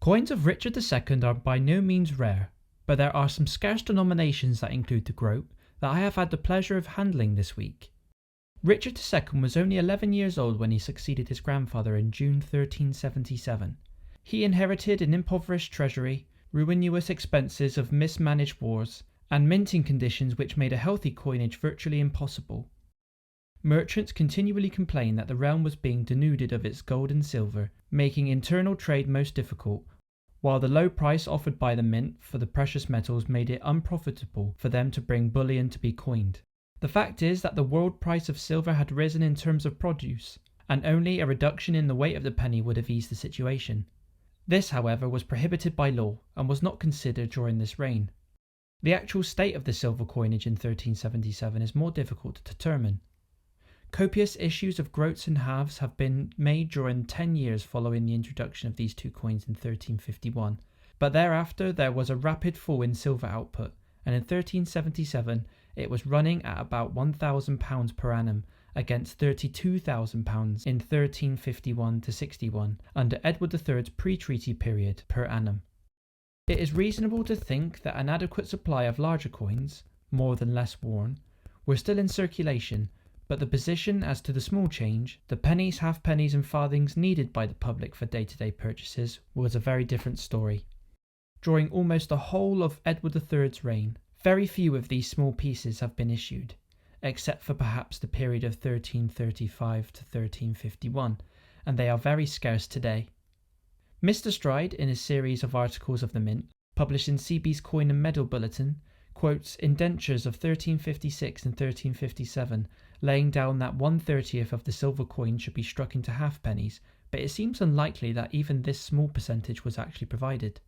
Coins of Richard II are by no means rare, but there are some scarce denominations that include the groat that I have had the pleasure of handling this week. Richard II was only 11 years old when he succeeded his grandfather in June 1377. He inherited an impoverished treasury, ruinous expenses of mismanaged wars, and minting conditions which made a healthy coinage virtually impossible. Merchants continually complained that the realm was being denuded of its gold and silver, making internal trade most difficult, while the low price offered by the mint for the precious metals made it unprofitable for them to bring bullion to be coined. The fact is that the world price of silver had risen in terms of produce, and only a reduction in the weight of the penny would have eased the situation. This, however, was prohibited by law and was not considered during this reign. The actual state of the silver coinage in 1377 is more difficult to determine. Copious issues of groats and halves have been made during 10 years following the introduction of these two coins in 1351, but thereafter there was a rapid fall in silver output, and in 1377 it was running at about £1,000 per annum against £32,000 in 1351-61 under Edward III's pre-treaty period per annum. It is reasonable to think that an adequate supply of larger coins, more than less worn, were still in circulation, but the position as to the small change, the pennies, halfpennies and farthings needed by the public for day-to-day purchases, was a very different story. During almost the whole of Edward III's reign, very few of these small pieces have been issued, except for perhaps the period of 1335 to 1351, and they are very scarce today. Mr. Stride, in his series of articles of the Mint, published in CB's Coin and Medal Bulletin, quotes indentures of 1356 and 1357, laying down that 1/30th of the silver coin should be struck into halfpennies, but it seems unlikely that even this small percentage was actually provided.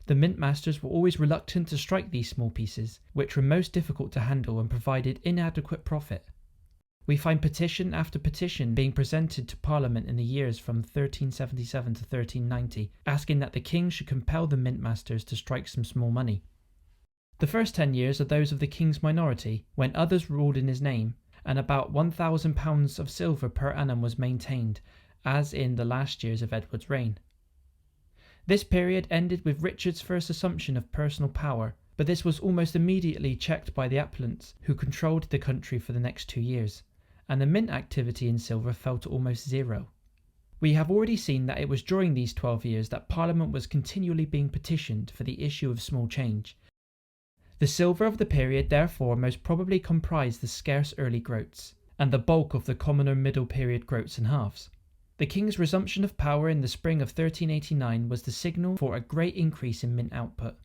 The mint masters were always reluctant to strike these small pieces, which were most difficult to handle and provided inadequate profit. We find petition after petition being presented to Parliament in the years from 1377 to 1390, asking that the king should compel the mint masters to strike some small money. The first 10 years are those of the king's minority, when others ruled in his name, and about £1,000 of silver per annum was maintained, as in the last years of Edward's reign. This period ended with Richard's first assumption of personal power, but this was almost immediately checked by the appellants, who controlled the country for the next 2 years, and the mint activity in silver fell to almost zero. We have already seen that it was during these 12 years that Parliament was continually being petitioned for the issue of small change. The silver of the period therefore most probably comprised the scarce early groats, and the bulk of the commoner middle period groats and halves. The king's resumption of power in the spring of 1389 was the signal for a great increase in mint output.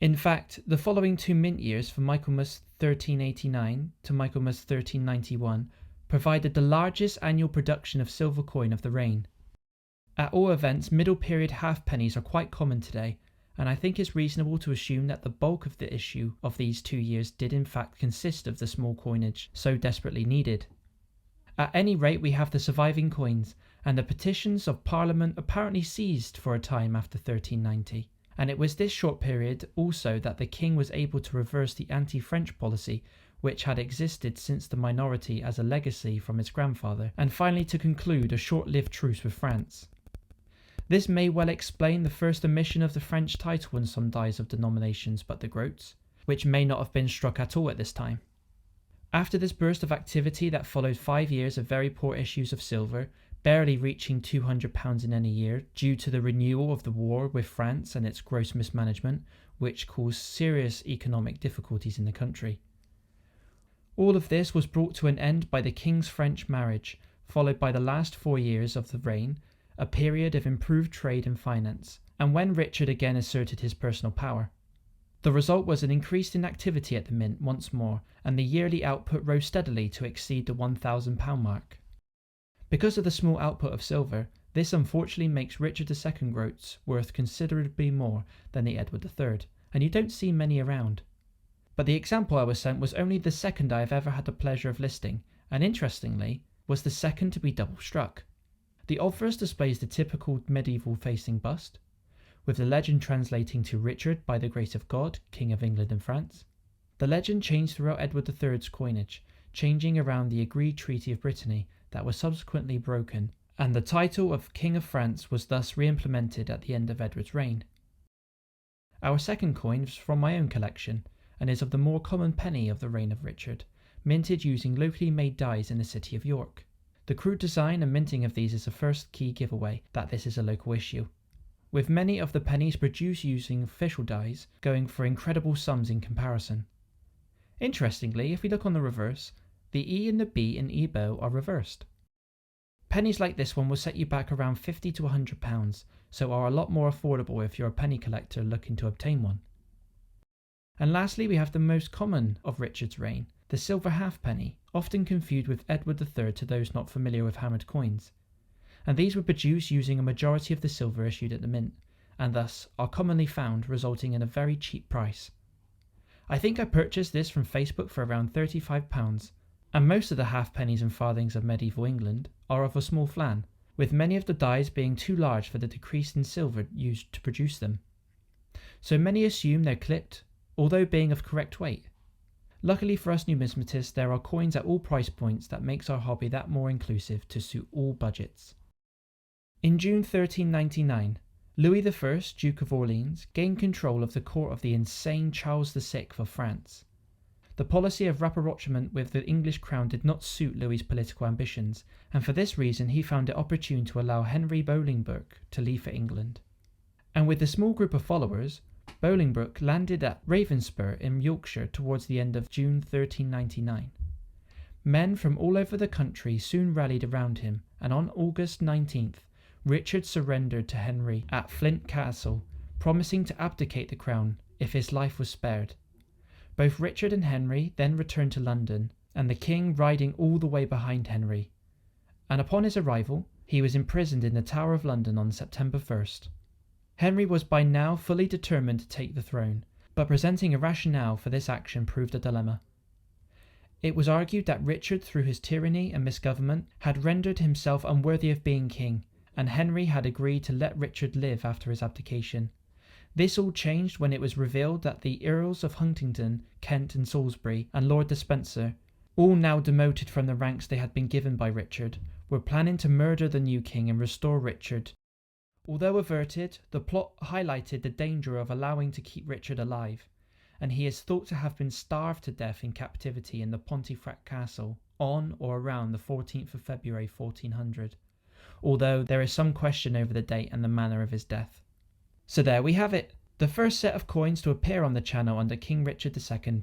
In fact, the following 2 mint years from Michaelmas 1389 to Michaelmas 1391 provided the largest annual production of silver coin of the reign. At all events, middle period halfpennies are quite common today, and I think it's reasonable to assume that the bulk of the issue of these 2 years did in fact consist of the small coinage so desperately needed. At any rate, we have the surviving coins, and the petitions of Parliament apparently ceased for a time after 1390, and it was this short period also that the king was able to reverse the anti-French policy which had existed since the minority as a legacy from his grandfather, and finally to conclude a short-lived truce with France. This may well explain the first omission of the French title in some dies of denominations but the groats, which may not have been struck at all at this time. After this burst of activity that followed 5 years of very poor issues of silver, barely reaching £200 in any year due to the renewal of the war with France and its gross mismanagement, which caused serious economic difficulties in the country. All of this was brought to an end by the king's French marriage, followed by the last 4 years of the reign, a period of improved trade and finance, and when Richard again asserted his personal power. The result was an increase in activity at the mint once more, and the yearly output rose steadily to exceed the £1,000 mark. Because of the small output of silver, this unfortunately makes Richard II groats worth considerably more than the Edward III, and you don't see many around. But the example I was sent was only the second I have ever had the pleasure of listing, and interestingly, was the second to be double struck. The obverse displays the typical medieval facing bust, with the legend translating to Richard by the grace of God, King of England and France. The legend changed throughout Edward III's coinage, changing around the agreed Treaty of Brittany that was subsequently broken, and the title of King of France was thus re-implemented at the end of Edward's reign. Our second coin is from my own collection, and is of the more common penny of the reign of Richard, minted using locally made dies in the city of York. The crude design and minting of these is the first key giveaway that this is a local issue, with many of the pennies produced using official dies going for incredible sums in comparison. Interestingly, if we look on the reverse, the E and the B in EBO are reversed. Pennies like this one will set you back around £50 to £100, so are a lot more affordable if you're a penny collector looking to obtain one. And lastly, we have the most common of Richard's reign, the silver halfpenny, often confused with Edward III to those not familiar with hammered coins. And these were produced using a majority of the silver issued at the mint, and thus are commonly found, resulting in a very cheap price. I think I purchased this from Facebook for around £35, and most of the halfpennies and farthings of medieval England are of a small flan, with many of the dies being too large for the decrease in silver used to produce them. So many assume they're clipped, although being of correct weight. Luckily for us numismatists, there are coins at all price points that makes our hobby that more inclusive to suit all budgets. In June 1399, Louis I, Duke of Orleans, gained control of the court of the insane Charles VI of France. The policy of rapprochement with the English crown did not suit Louis's political ambitions, and for this reason he found it opportune to allow Henry Bolingbroke to leave for England. And with a small group of followers, Bolingbroke landed at Ravenspur in Yorkshire towards the end of June 1399. Men from all over the country soon rallied around him, and on August 19th, Richard surrendered to Henry at Flint Castle, promising to abdicate the crown if his life was spared. Both Richard and Henry then returned to London, and the king riding all the way behind Henry. And upon his arrival, he was imprisoned in the Tower of London on September 1st. Henry was by now fully determined to take the throne, but presenting a rationale for this action proved a dilemma. It was argued that Richard, through his tyranny and misgovernment, had rendered himself unworthy of being king, and Henry had agreed to let Richard live after his abdication. This all changed when it was revealed that the Earls of Huntingdon, Kent and Salisbury, and Lord Despencer, all now demoted from the ranks they had been given by Richard, were planning to murder the new king and restore Richard. Although averted, the plot highlighted the danger of allowing to keep Richard alive, and he is thought to have been starved to death in captivity in the Pontefract Castle on or around the 14th of February 1400, although there is some question over the date and the manner of his death. So there we have it, the first set of coins to appear on the channel under King Richard II.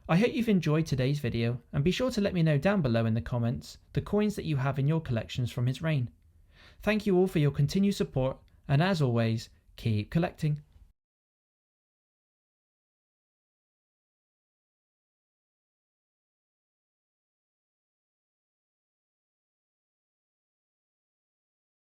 I hope you've enjoyed today's video, and be sure to let me know down below in the comments the coins that you have in your collections from his reign. Thank you all for your continued support, and as always, keep collecting.